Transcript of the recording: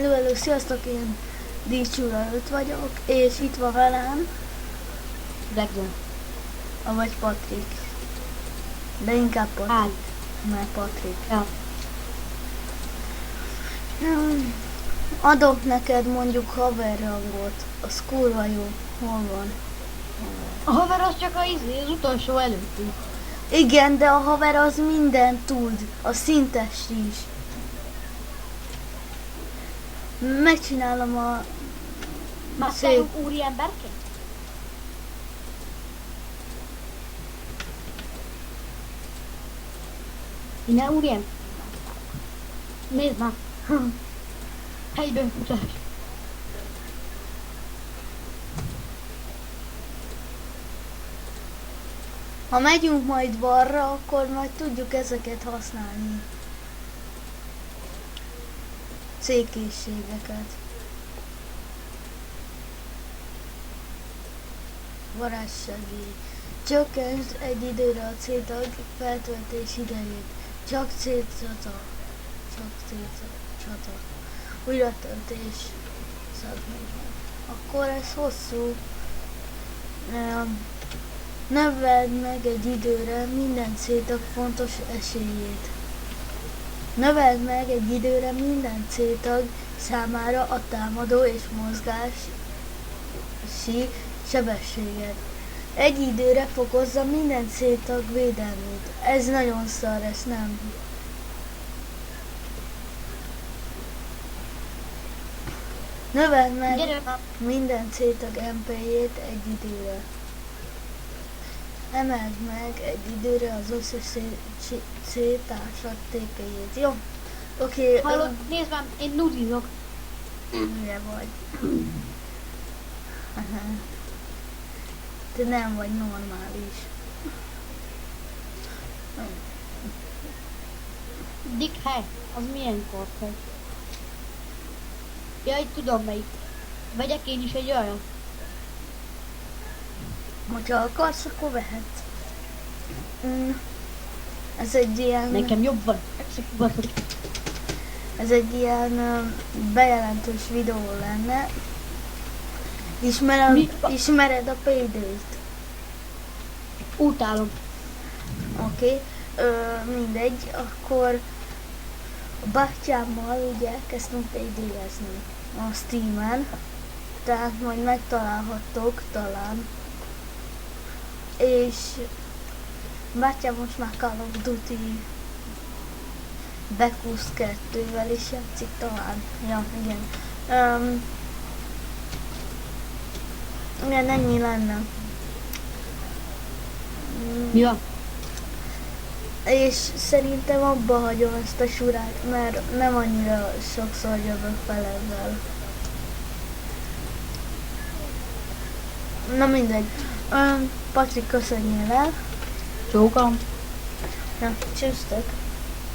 Hello, sziasztok, én Dícsúra 5 vagyok, és itt van velem, Blackzone. vagy Patrik. De inkább Patrik, Hát. mert Patrik. Ja. Adok neked mondjuk haverrangot, az kurva jó. Hol van? A haver az csak az utolsó előtti. Igen, de a haver az mindent tud, a szintes is. Megcsinálom a Masterunk úriemberként? Innen úriem? Nézd már! Helyben futás. Ha megyünk majd balra, akkor majd tudjuk ezeket használni. C-készségeket. Varázssegély. Csökkent egy időre a C-tag feltöltés idejét. Csak C-csata. Csak C-csata. Újratöltés. 140. Akkor ez hosszú. Növeld meg egy időre minden C-tag fontos esélyét. Növeld meg egy időre minden C-tag számára a támadó és mozgási sebességet. Egy időre fokozza minden C-tag védelmét. Ez nagyon szar, ez nem. Növeld meg minden C-tag MP-jét egy időre. Emeld meg egy időre az összes C-társak TP-jét. Jó? Oké. Hallod, nézd már, én nudizok. Mire vagy? Te nem vagy normális. Dick hely, az milyen korfej? Jaj, tudom melyik. Vegyek én is egy olyan. Hogyha akarsz, akkor vehetsz. Ez egy ilyen... Nekem jobb van. Ez egy ilyen bejelentős videó lenne. Ismered a PD-t? Utálom. Oké. Mindegy, akkor a bátyámmal ugye elkezdtünk PD-ezni a Steam-en. Tehát majd megtalálhattok talán. És bátyám most már Call of Duty Black Ops 2-vel is játszik talán. Ja, igen. Igen, ennyi lenne. Ja. És szerintem abba hagyom ezt a surát, mert nem annyira sokszor jövök fel ezzel. Na mindegy. Patrik, köszönjél el. Csókom. Na, csőztök.